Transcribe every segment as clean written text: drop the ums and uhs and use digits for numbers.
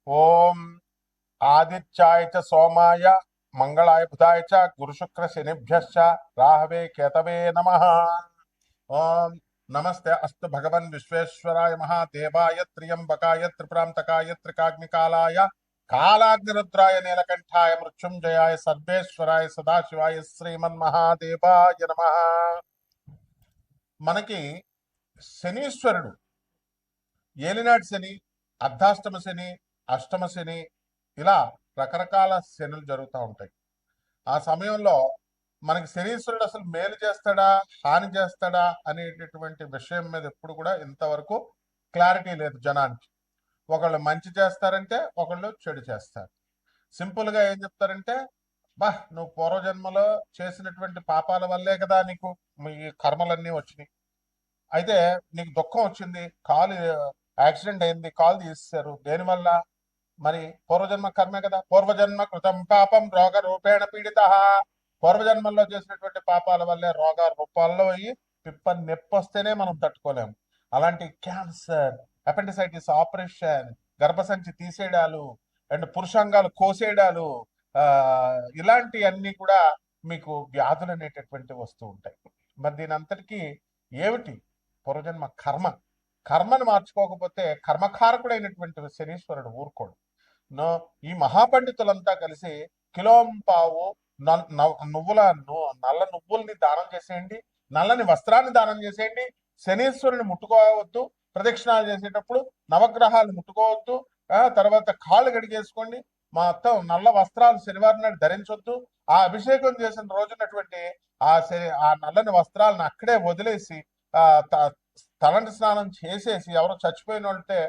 ఓం ఆదిత్యాయ చ సోమాయ మంగళాయ బుధాయ చ గురుశుక్ర శనిభ్యశ్చ రాహవే కేతవే నమః. ఓం నమస్తే అస్తు భగవన్ విశ్వేశ్వరాయ మహాదేవాయ త్ర్యంబకాయ త్రిపురాంతకాయ త్రికాగ్నికాలాయ కాలాగ్నిరుద్రాయ నీలకంఠాయ మృత్యుంజయాయ సర్వేశ్వరాయ సదాశివాయ శ్రీమన్మహాదేవాయ నమః. మనకి శనీశ్వరుడు ఏలినాటి శని, అర్ధాష్టమ శని, అష్టమ శని, ఇలా రకరకాల శనులు జరుగుతూ ఉంటాయి. ఆ సమయంలో మనకి శనీశ్వరుడు అసలు మేలు చేస్తాడా హాని చేస్తాడా అనేటటువంటి విషయం మీద ఎప్పుడు కూడా ఇంతవరకు క్లారిటీ లేదు జనానికి. ఒకళ్ళు మంచి చేస్తారంటే ఒకళ్ళు చెడు చేస్తారు. సింపుల్గా ఏం చెప్తారంటే, నువ్వు పూర్వజన్మలో చేసినటువంటి పాపాల వల్లే కదా నీకు ఈ కర్మలన్నీ వచ్చినాయి. అయితే నీకు దుఃఖం వచ్చింది, కాలు యాక్సిడెంట్ అయింది, కాలు తీసేశారు, దేనివల్ల? మరి పూర్వజన్మ కర్మే కదా. పూర్వజన్మ కృతం పాపం రోగ రూపేణ పీడిత. పూర్వజన్మల్లో చేసినటువంటి పాపాల వల్లే రోగ రూపాల్లో అయ్యి పిప్ప నొప్పి వస్తేనే మనం తట్టుకోలేము. అలాంటి క్యాన్సర్, అపెండిసైటిస్ ఆపరేషన్, గర్భసంచి తీసేయడాలు అండ్ పురుషాంగాలు కోసేయడాలు, ఇలాంటి అన్ని కూడా మీకు వ్యాధులు అనేటటువంటి వస్తూ ఉంటాయి. మరి దీని అంతటికీ ఏమిటి? పూర్వజన్మ కర్మ. కర్మను మార్చుకోకపోతే కర్మకారకుడైనటువంటి శనీశ్వరుడు ఊరుకోడు. ఈ మహాపండితులంతా కలిసి కిలోంపావు నల్ల నువ్వుల్ని దానం చేసేయండి, నల్లని వస్త్రాన్ని దానం చేసేయండి, శనీశ్వరుని ముట్టుకోవద్దు, ప్రదక్షిణాలు చేసేటప్పుడు నవగ్రహాలు ముట్టుకోవద్దు, తర్వాత కాళ్ళు గడిగేసుకోండి, మొత్తం నల్ల వస్త్రాలు శనివారం నాడు ధరించొద్దు. ఆ అభిషేకం చేసిన రోజునటువంటి ఆ నల్లని వస్త్రాలను అక్కడే వదిలేసి తలంటి స్నానం చేసేసి, ఎవరో చచ్చిపోయిన వాళ్ళతే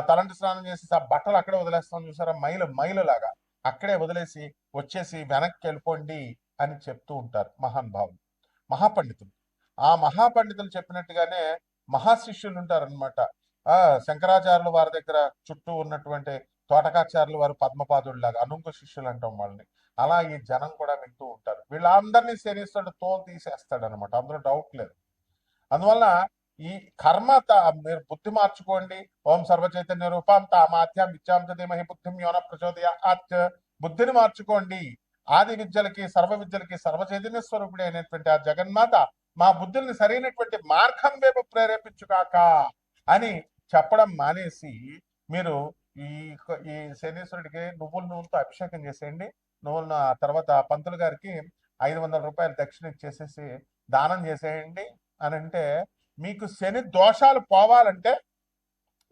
తలంటి స్నానం చేసేసి ఆ బట్టలు అక్కడే వదిలేస్తాం చూసారా, మైలులాగా అక్కడే వదిలేసి వచ్చేసి వెనక్కి వెళ్ళిపోండి అని చెప్తూ ఉంటారు మహానుభావులు, మహాపండితులు. ఆ మహాపండితులు చెప్పినట్టుగానే మహాశిష్యులు ఉంటారనమాట. శంకరాచార్యులు వారి దగ్గర చుట్టూ ఉన్నటువంటి తోటకాచార్యులు వారు పద్మపాదుడిలాగా అనుంగ శిష్యులు అంటాం వాళ్ళని. అలా ఈ జనం కూడా వింటూ ఉంటారు. వీళ్ళందరినీ శనిస్తాడు, తోలు తీసేస్తాడు అనమాట, అందులో డౌట్ లేదు. అందువల్ల ఈ కర్మ మీరు బుద్ధి మార్చుకోండి. ఓం సర్వచైతన్య రూపం తామాత్యం విద్యాం ధీమహి బుద్ధిం యోన ప్రచోదయాత్. బుద్ధిని మార్చుకోండి. ఆది విద్యలకి సర్వ విద్యలకి సర్వచైతన్య స్వరూపుడి అయినటువంటి ఆ జగన్మాత మా బుద్ధుల్ని సరైనటువంటి మార్గం వైపు ప్రేరేపించుగాక అని చెప్పడం మానేసి మీరు ఈ ఈ శనీశ్వరుడికి నువ్వుల నూనెతో అభిషేకం చేసేయండి. నువ్వుల తర్వాత పంతులు గారికి 500 రూపాయలు దక్షిణ ఇచ్చేసేసి దానం చేసేయండి అని అంటే, మీకు శని దోషాలు పోవాలంటే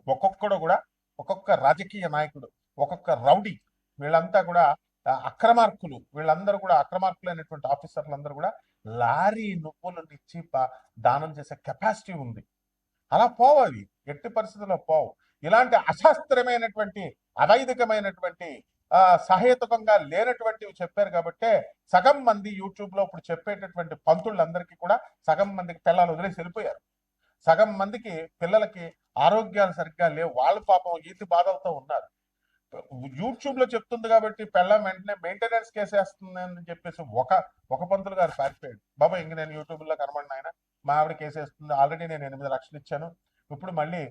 ఒక్కొక్కడు కూడా, ఒక్కొక్క రాజకీయ నాయకుడు, ఒక్కొక్క రౌడీ, వీళ్ళంతా కూడా అక్రమార్కులు, వీళ్ళందరూ కూడా అక్రమార్కులైనటువంటి ఆఫీసర్లందరూ కూడా లారీ నువ్వులు ఇచ్చి దానం చేసే కెపాసిటీ ఉంది. అలా పోవు, అవి ఎట్టి పరిస్థితుల్లో పోవు. ఇలాంటి అశాస్త్రమైనటువంటి అవైదికమైనటువంటి సహేతుకంగా లేనటువంటివి చెప్పారు కాబట్టే సగం మంది యూట్యూబ్ లో ఇప్పుడు చెప్పేటటువంటి పంతులందరికీ కూడా సగం మందికి పిల్లలు వదిలేసి వెళ్ళిపోయారు. సగం మందికి పిల్లలకి ఆరోగ్యాలు సరిగ్గా లేవు, వాళ్ళు పాపం ఈతి బాధలతో ఉన్నారు. యూట్యూబ్ లో చెప్తుంది కాబట్టి పిల్లం వెంటనే మెయింటెనెన్స్ కేసేస్తుంది అని చెప్పేసి ఒక పంతులు గారు పారిపోయాడు. బాబా ఇంక నేను యూట్యూబ్ లో కనబడిన ఆయన, మా ఆవిడ కేసేస్తుంది, ఆల్రెడీ నేను 8 లక్షలు ఇచ్చాను, ఇప్పుడు మళ్ళీ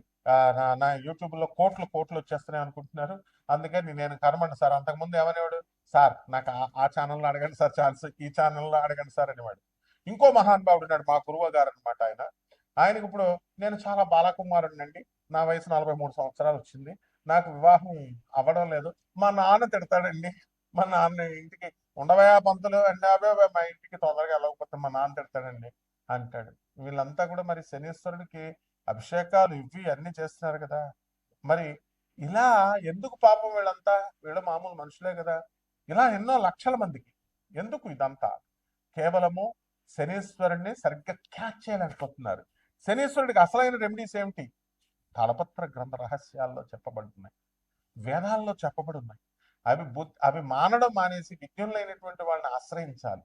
నా యూట్యూబ్ లో కోట్లు వచ్చేస్తున్నాయి అనుకుంటున్నారు, అందుకని నేను కనబడి సార్. అంతకుముందు ఏమనేవాడు, సార్ నాకు ఆ ఛానల్లో అడగండి సార్ ఛాన్స్, ఈ ఛానల్లో అడగండి సార్ అనేవాడు. ఇంకో మహానుభావుడు ఉన్నాడు, మా గురువు గారు అనమాట. ఆయనకి ఇప్పుడు నేను చాలా బాలకుమారుడిని అండి, నా వయసు 43 సంవత్సరాలు వచ్చింది, నాకు వివాహం అవ్వడం లేదు, మా నాన్న తిడతాడండి, మా నాన్న ఇంటికి ఉండవయా పంతులు అంటే, అవే మా ఇంటికి తొందరగా వెళ్ళకపోతే మా నాన్న తిడతాడండి అంటాడు. వీళ్ళంతా కూడా మరి శనీశ్వరుడికి అభిషేకాలు ఇవి అన్ని చేస్తున్నారు కదా. మరి ఇలా ఎందుకు పాపం? వీళ్ళు మామూలు మనుషులే కదా. ఇలా ఎన్నో లక్షల మందికి ఎందుకు ఇదంతా? కేవలము శనీశ్వరుడిని సరిగ్గా క్యాచ్ చేయలేకపోతున్నారు. శనీశ్వరుడికి అసలైన రెమెడీస్ ఏమిటి? తాళపత్ర గ్రంథ రహస్యాల్లో చెప్పబడుతున్నాయి, వేదాల్లో చెప్పబడి ఉన్నాయి. అవి మానడం మానేసి విజ్ఞులైనటువంటి వాళ్ళని ఆశ్రయించాలి.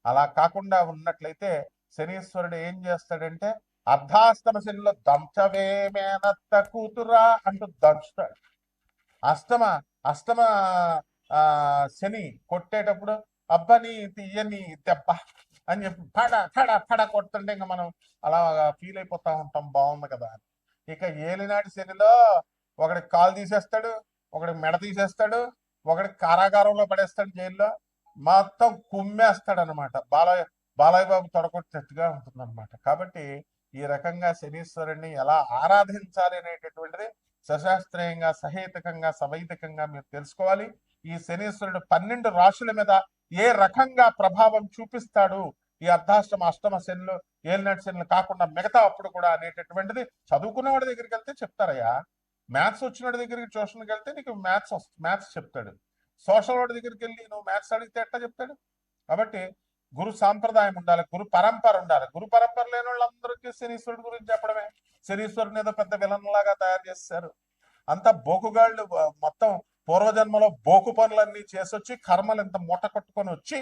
అలా కాకుండా ఉన్నట్లయితే శనీశ్వరుడు ఏం చేస్తాడంటే, అర్ధాష్టమ శనిలో దంచవే మేనత్త కూతురా అంటూ దంచుతాడు. అష్టమ శని కొట్టేటప్పుడు అబ్బని తీయని దెబ్బ అని చెప్పి ఫడ కొడుతుంటే ఇంకా మనం అలా ఫీల్ అయిపోతా ఉంటాం, బాగుంది కదా అని. ఇక ఏలినాటి శనిలో ఒకడికి కాలు తీసేస్తాడు, ఒకటి మెడ తీసేస్తాడు, ఒకటి కారాగారంలో పడేస్తాడు జైల్లో, మొత్తం కుమ్మేస్తాడు అనమాట. బాలయ్య బాబు తొడగొట్టినట్టుగా ఉంటుంది అనమాట. కాబట్టి ఈ రకంగా శనీశ్వరుణ్ణి ఎలా ఆరాధించాలి అనేటటువంటిది సశాస్త్రీయంగా, సహేతుకంగా, సవైదికంగా మీరు తెలుసుకోవాలి. ఈ శనీశ్వరుడు 12 రాశుల మీద ఏ రకంగా ప్రభావం చూపిస్తాడు, ఈ అర్ధాష్టమ అష్టమ శనులు, ఏలినాటి శనులు కాకుండా మిగతా అప్పుడు కూడా అనేటటువంటిది చదువుకునే వాడి దగ్గరికి వెళ్తే చెప్తారయ్యా. మ్యాథ్స్ వచ్చిన వాడి దగ్గరికి ట్యూషన్కి వెళ్తే నీకు మ్యాథ్స్ చెప్తాడు. సోషల్ వాడి దగ్గరికి వెళ్ళి నువ్వు మ్యాథ్స్ అడిగితే ఎట్లా చెప్తాడు? కాబట్టి గురు సాంప్రదాయం ఉండాలి, గురు పరంపర ఉండాలి. గురు పరంపర లేని వాళ్ళందరికీ శనీశ్వరుడు గురించి చెప్పడమే. శనీశ్వరుని ఏదో పెద్ద విలన్ లాగా తయారు చేస్తారు. అంతా బోకుగాళ్ళు, మొత్తం పూర్వజన్మలో బోకు పనులన్నీ చేసొచ్చి కర్మలు ఎంత మూట కొట్టుకొని వచ్చి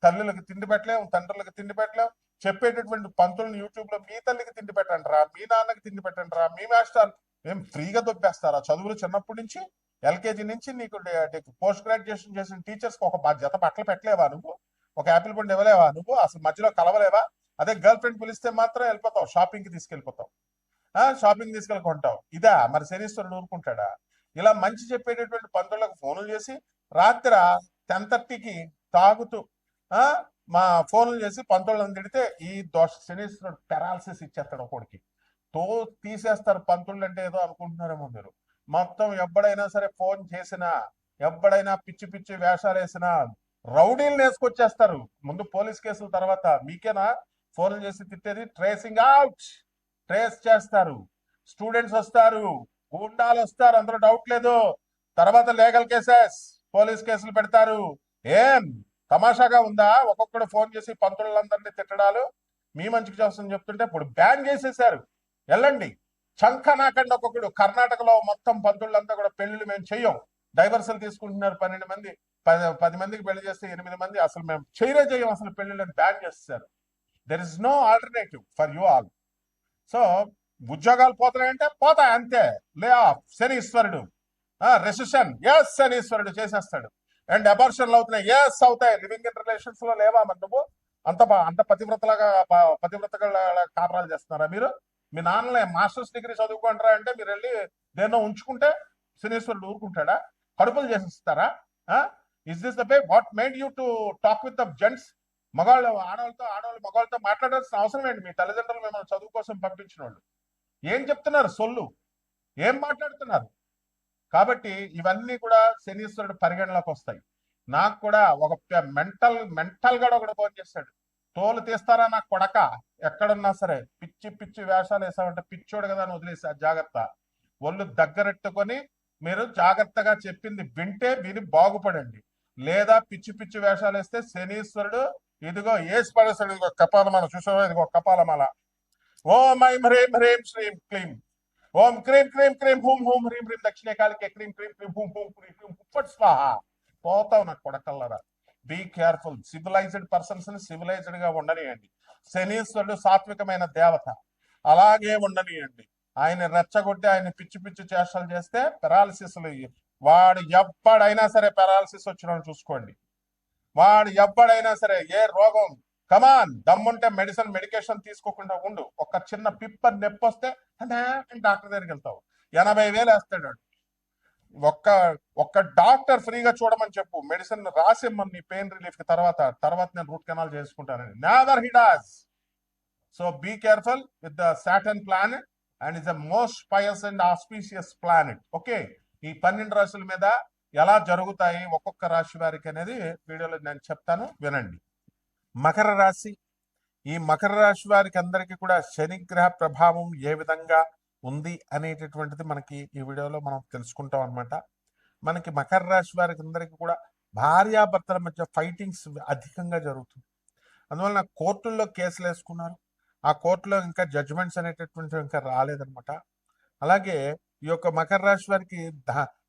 తల్లులకు తిండి పెట్టలేం, తండ్రులకు తిండి పెట్టలేం. చెప్పేటటువంటి పంతులను యూట్యూబ్ లో మీ తల్లికి తిండి పెట్టండి రా, మీ నాన్నకి తిండి పెట్టండి రా, మీ మాస్టర్ ఏం ఫ్రీగా దొబ్బేస్తారా చదువులు? చిన్నప్పటి నుంచి ఎల్కేజీ నుంచి నీకు పోస్ట్ గ్రాడ్యుయేషన్ చేసిన టీచర్స్ కి ఒక జత బట్టలు పెట్టలేవా నువ్వు? ఒక యాపిల్ పండు ఇవ్వలేవా నువ్వు? అసలు మధ్యలో కలవలేవా? అదే గర్ల్ ఫ్రెండ్ పిలిస్తే మాత్రం వెళ్ళిపోతావు, షాపింగ్ కి తీసుకెళ్ళిపోతావు, షాపింగ్ తీసుకెళ్ళి కొంటావు. ఇదా మరి శనీశ్వరుడు ఊరుకుంటాడా? ఇలా మంచి చెప్పేటటువంటి పంతులకు ఫోన్లు చేసి రాత్రి 10:30కి తాగుతూ మా ఫోన్లు చేసి పంతులను తిడితే ఈ శనీశ్వరుడు పెరాలసిస్ ఇచ్చేస్తాడు ఒకడికి. తీసేస్తారు. పంతుళ్ళు అంటే ఏదో అనుకుంటున్నారేమో మీరు. మొత్తం ఎప్పుడైనా సరే ఫోన్ చేసినా, ఎప్పుడైనా పిచ్చి పిచ్చి వేషాలు వేసినా రౌడీలు వేసుకొచ్చేస్తారు. ముందు పోలీస్ కేసుల తర్వాత మీకేనా ఫోన్లు చేసి తిట్టేది? ట్రేసింగ్ అవుట్, ట్రేస్ చేస్తారు. స్టూడెంట్స్ వస్తారు, గూండాలు వస్తారు, అందులో డౌట్ లేదు. తర్వాత లీగల్ కేసెస్, పోలీస్ కేసులు పెడతారు. ఏం తమాషాగా ఉందా? ఒక్కొక్కడు ఫోన్ చేసి పంతులందరినీ తిట్టడాలు, మీ మంచికి చేస్తామని చెప్తుంటే ఇప్పుడు బ్యాన్ చేసేసారు. వెళ్ళండి చంక నాకండి. ఒక్కొక్కడు కర్ణాటకలో మొత్తం పంతులంతా కూడా పెళ్లిళ్ళు మేము చెయ్యం, డైవర్సల్ తీసుకుంటున్నారు. 12 మంది 10 మందికి పెళ్లి చేస్తే 8 మంది అసలు మేము చెయ్యం అసలు పెళ్లిళ్ళని బ్యాన్ చేస్తారు. There is no alternative for you all. So ఉద్యోగాలు పోతాయంటే పోతాయి అంతే. లే ఆఫ్ శనీశ్వరుడు. రెసిషన్, ఎస్ శనీశ్వరుడు చేసేస్తాడు. అండ్ అబార్షన్లు అవుతున్నాయి, ఎస్ అవుతాయి. లివింగ్ ఇన్ రిలేషన్స్ లో లేవా మరి నువ్వు? అంత పతివ్రతగా కాపురాలు చేస్తున్నారా మీరు? మీ నాన్నలే మాస్టర్స్ డిగ్రీ చదువుకుంటారా అంటే మీరు వెళ్ళి దేన్నో ఉంచుకుంటే శనీశ్వరుడు ఊరుకుంటాడా? కడుపులు చేసిస్తారా? Is this the way? What made you to talk with the gents? ఆడవాళ్ళు మగవాళ్ళతో మాట్లాడాల్సిన అవసరం ఏంటి? మీ తల్లిదండ్రులు మిమ్మల్ని చదువు కోసం పంపించిన వాళ్ళు ఏం చెప్తున్నారు? సొల్లు ఏం మాట్లాడుతున్నారు? కాబట్టి ఇవన్నీ కూడా శనీశ్వరుడు పరిగణలోకి వస్తాయి. నాకు కూడా ఒక మెంటల్ గా ఒకటి ఫోన్ చేస్తాడు. తోలు తీస్తారా నా కొడక, ఎక్కడున్నా సరే పిచ్చి పిచ్చి వేషాలు వేసామంటే పిచ్చోడు కదా అని వదిలేసా. జాగ్రత్త, ఒళ్ళు దగ్గరెట్టుకొని మీరు జాగ్రత్తగా చెప్పింది విని బాగుపడండి. లేదా పిచ్చి పిచ్చి వేషాలు వేస్తే శనీశ్వరుడు ఇదిగో ఏసి పడేస్తాడు. ఇదిగో కపాలమాల చూసావా? ఇదిగో కపాలమాల. ఓం ఐం హ్రీం హ్రీం శ్రీం క్లీం ఓం క్రీం క్రీం క్రీం హూం హూం హ్రీం హ్రీం దక్షిణ కాలికే క్రీం క్రీం క్రీం హూం హూం క్రీం క్రీం హుప్పట్ స్వాహ. పోతావు నాకు కొడకల్లరా. Be careful. సివిలైజ్డ్ పర్సన్స్ ని సివిలైజ్డ్ గా ఉండనియండి. శనీశ్వరుడు సాత్వికమైన దేవత, అలాగే ఉండనియండి. ఆయన రెచ్చగొట్టి ఆయన పిచ్చి పిచ్చి చేష్టలు చేస్తే పెరాలసిస్, వాడు ఎవ్వడైనా సరే పెరాలసిస్ వచ్చిన చూసుకోండి. వాడు ఎవ్వడైనా సరే ఏ రోగం, కమాన్ దమ్ముంటే మెడికేషన్ తీసుకోకుండా ఉండు. ఒక చిన్న పిప్పర్ నొప్పి వస్తే డాక్టర్ దగ్గరికి వెళ్తావు, 80,000 వేస్తాడు. ఒక్క డాక్టర్ ఫ్రీగా చూడమని చెప్పు, మెడిసిన్ రాసిమ్మని నీ పెయిన్ రిలీఫ్ కి. తర్వాత నేను రూట్ కెనాల్ చేసుకుంటానని. Never he does. So be careful with the Saturn planet and is the most pious and auspicious planet. Okay, ఈ 12 రాశుల మీద ఎలా జరుగుతాయి ఒక్కొక్క రాశి వారికి అనేది వీడియోలో నేను చెప్తాను, వినండి. మకర రాశి. ఈ మకర రాశి వారికి అందరికీ కూడా శనిగ్రహ ప్రభావం ఏ విధంగా ఉంది అనేటటువంటిది మనకి ఈ వీడియోలో మనం తెలుసుకుంటాం అనమాట. మనకి మకర రాశి వారికి అందరికీ కూడా భార్యాభర్తల మధ్య ఫైటింగ్స్ అధికంగా జరుగుతుంది. అందువలన కోర్టుల్లో కేసులు వేసుకున్నారు. ఆ కోర్టులో ఇంకా జడ్జిమెంట్స్ అనేటటువంటివి ఇంకా రాలేదనమాట. అలాగే ఈ యొక్క మకర రాశి వారికి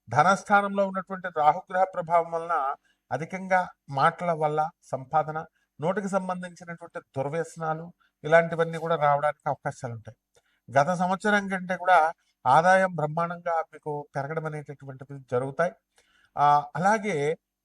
ధనస్థానంలో ఉన్నటువంటి రాహుగ్రహ ప్రభావం వలన అధికంగా మాటల వల్ల సంపాదన, నోటికి సంబంధించినటువంటి దుర్వ్యసనాలు ఇలాంటివన్నీ కూడా రావడానికి అవకాశాలు ఉంటాయి. గత సంవత్సరం కంటే కూడా ఆదాయం బ్రహ్మాండంగా మీకు పెరగడం అనేటటువంటివి జరుగుతాయి. అలాగే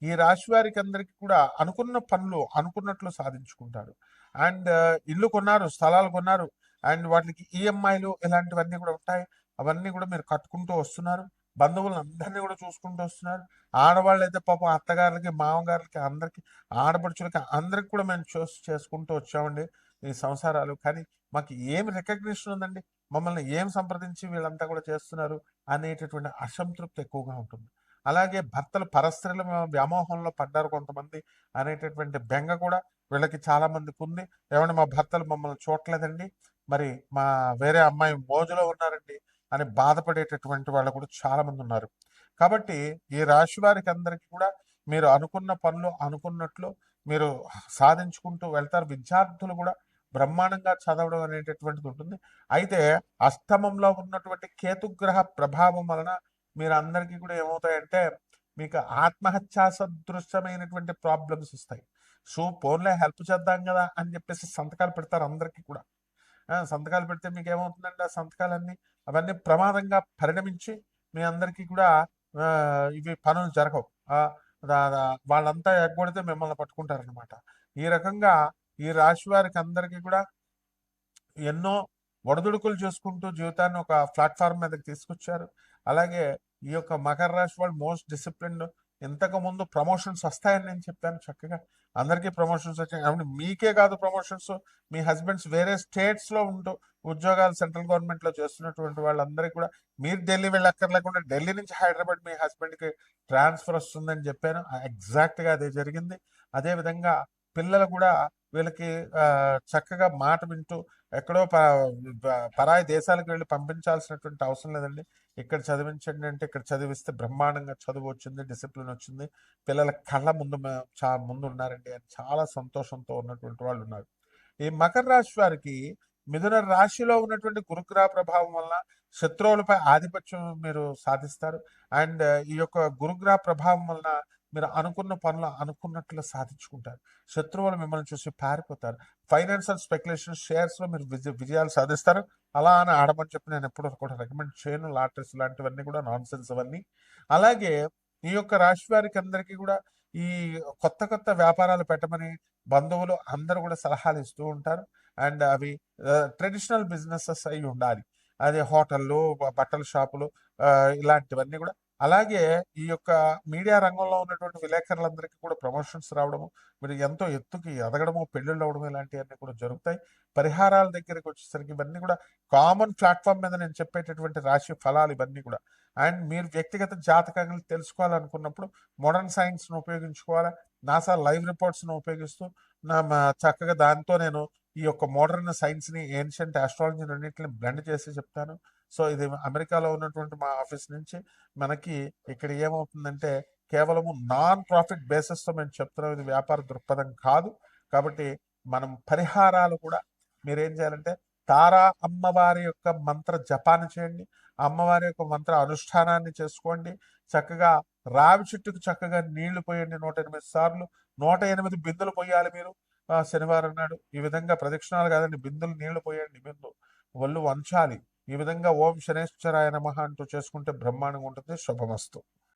ఈ రాశి వారికి అందరికీ కూడా అనుకున్న పనులు అనుకున్నట్లు సాధించుకుంటారు. అండ్ ఇల్లు కొన్నారు, స్థలాలు కొన్నారు, అండ్ వాటికి ఈఎంఐలు ఇలాంటివన్నీ కూడా ఉంటాయి. అవన్నీ కూడా మీరు కట్టుకుంటూ వస్తున్నారు. బంధువులను అందరినీ కూడా చూసుకుంటూ వస్తున్నారు. ఆడవాళ్ళు అయితే పాపం అత్తగారులకి, మామగారులకి, అందరికి, ఆడపడుచులకి అందరికి కూడా మేము చేసుకుంటూ వచ్చామండి ఈ సంసారాలు. కానీ మాకు ఏమి రికగ్నిషన్ ఉందండి, మమ్మల్ని ఏం సంప్రదించి వీళ్ళంతా కూడా చేస్తున్నారు అనేటటువంటి అసంతృప్తి ఎక్కువగా ఉంటుంది. అలాగే భర్తలు పరస్త్రీల వ్యామోహంలో పడ్డారు కొంతమంది అనేటటువంటి బెంగ కూడా వీళ్ళకి చాలా మందికి ఉంది. ఏమంటే మా భర్తలు మమ్మల్ని చూడలేదండి, మరి మా వేరే అమ్మాయి మోజులో ఉన్నారండి అని బాధపడేటటువంటి వాళ్ళు కూడా చాలా మంది ఉన్నారు. కాబట్టి ఈ రాశి వారికి అందరికీ కూడా మీరు అనుకున్న పనులు అనుకున్నట్లు మీరు సాధించుకుంటూ వెళ్తారు. విద్యార్థులు కూడా బ్రహ్మాండంగా చదవడం అనేటటువంటిది ఉంటుంది. అయితే అష్టమంలో ఉన్నటువంటి కేతుగ్రహ ప్రభావం వలన మీరు అందరికీ కూడా ఏమవుతాయంటే మీకు ఆత్మహత్యా సదృశ్యమైనటువంటి ప్రాబ్లమ్స్ వస్తాయి. ఫోన్లో హెల్ప్ చేద్దాం కదా అని చెప్పేసి సంతకాలు పెడతారు అందరికీ కూడా. సంతకాలు పెడితే మీకు ఏమవుతుందంటే ఆ సంతకాలన్నీ అవన్నీ ప్రమాదంగా పరిణమించి మీ అందరికీ కూడా ఇవి పనులు జరగవు. వాళ్ళంతా ఎగ్గొడితే మిమ్మల్ని పట్టుకుంటారనమాట. ఈ రకంగా ఈ రాశి వారికి అందరికీ కూడా ఎన్నో ఒడిదుడుకులు చేసుకుంటూ జీవితాన్ని ఒక ప్లాట్ఫామ్ మీదకి తీసుకొచ్చారు. అలాగే ఈ యొక్క మకర రాశి వాళ్ళు మోస్ట్ డిసిప్లిన్డ్. ఇంతకు ముందు ప్రమోషన్స్ వస్తాయని నేను చెప్పాను, చక్కగా అందరికీ ప్రమోషన్స్ వచ్చాయి. అవును, మీకే కాదు ప్రమోషన్స్, మీ హస్బెండ్స్ వేరే స్టేట్స్ లో ఉంటూ ఉద్యోగాలు సెంట్రల్ గవర్నమెంట్ లో చేస్తున్నటువంటి వాళ్ళందరికీ కూడా మీరు ఢిల్లీ వెళ్ళక్కర్లేకుండా ఢిల్లీ నుంచి హైదరాబాద్ మీ హస్బెండ్ కి ట్రాన్స్ఫర్ వస్తుందని చెప్పాను. ఎగ్జాక్ట్ గా అదే జరిగింది. అదే విధంగా పిల్లలు కూడా వీళ్ళకి చక్కగా మాట వింటూ ఎక్కడో పరాయి దేశాలకు వెళ్ళి పంపించాల్సినటువంటి అవసరం లేదండి. ఇక్కడ చదివించండి అంటే ఇక్కడ చదివిస్తే బ్రహ్మాండంగా చదువు వచ్చింది, డిసిప్లిన్ వచ్చింది, పిల్లల కళ్ళ ముందు ముందు ఉన్నారండి అని చాలా సంతోషంతో ఉన్నటువంటి వాళ్ళు ఉన్నారు. ఈ మకర రాశి వారికి మిథున రాశిలో ఉన్నటువంటి గురుగ్రహ ప్రభావం వల్ల శత్రువులపై ఆధిపత్యం మీరు సాధిస్తారు. అండ్ ఈ యొక్క గురుగ్రహ ప్రభావం వలన మీరు అనుకున్న పనులు అనుకున్నట్లు సాధించుకుంటారు. శత్రువులు మిమ్మల్ని చూసి పారిపోతారు. ఫైనాన్షియల్ స్పెక్యులేషన్, షేర్స్ లో మీరు విజయాలు సాధిస్తారు. అలా అని ఆడమని చెప్పి నేను ఎప్పుడు కూడా రికమెండ్ చేయను. లాటరీస్ లాంటివన్నీ కూడా నాన్ సెన్స్ అవన్నీ. అలాగే ఈ యొక్క రాశి వారికి అందరికీ కూడా ఈ కొత్త కొత్త వ్యాపారాలు పెట్టమని బంధువులు అందరూ కూడా సలహాలు ఇస్తూ ఉంటారు. అండ్ అవి ట్రెడిషనల్ బిజినెసెస్ అయి ఉండాలి. అదే హోటళ్ళు, బట్టల షాపులు, ఇలాంటివన్నీ కూడా. అలాగే ఈ యొక్క మీడియా రంగంలో ఉన్నటువంటి విలేకరులందరికీ కూడా ప్రమోషన్స్ రావడము, మీరు ఎంతో ఎత్తుకి ఎదగడము, పెళ్ళిళ్ళు అవడము, ఇలాంటివన్నీ కూడా జరుగుతాయి. పరిహారాల దగ్గరికి వచ్చేసరికి ఇవన్నీ కూడా కామన్ ప్లాట్ఫామ్ మీద నేను చెప్పేటటువంటి రాశి ఫలాలు ఇవన్నీ కూడా. అండ్ మీరు వ్యక్తిగత జాతకాలను తెలుసుకోవాలనుకున్నప్పుడు మోడర్న్ సైన్స్ను ఉపయోగించుకోవాలా. నాసా లైవ్ రిపోర్ట్స్ను ఉపయోగిస్తూ చక్కగా దాంతో నేను ఈ యొక్క మోడర్న్ సైన్స్ని, ఏన్షియంట్ ఆస్ట్రాలజీ రెండింటిని బ్లెండ్ చేసి చెప్తాను. సో ఇది అమెరికాలో ఉన్నటువంటి మా ఆఫీస్ నుంచి మనకి ఇక్కడ ఏమవుతుందంటే కేవలము నాన్ ప్రాఫిట్ బేసిస్తో మేము చెప్తున్నాం. ఇది వ్యాపార దృక్పథం కాదు. కాబట్టి మనం పరిహారాలు కూడా మీరేం చేయాలంటే తారా అమ్మవారి యొక్క మంత్ర జపాన్ని చేయండి, అమ్మవారి యొక్క మంత్ర అనుష్ఠానాన్ని చేసుకోండి. చక్కగా రావి చెట్టుకు చక్కగా నీళ్లు పోయండి 108 సార్లు. 108 బిందులు పోయాలి మీరు శనివారం నాడు. ఈ విధంగా ప్రదక్షిణాలు కాదండి, బిందులు నీళ్లు పోయండి, బిందు ఒళ్ళు వంచాలి. ఈ విధంగా ఓం శనేశ్వరాయ నమః అంటూ చేసుకుంటే బ్రహ్మాండంగా ఉంటుంది. శుభమస్తు.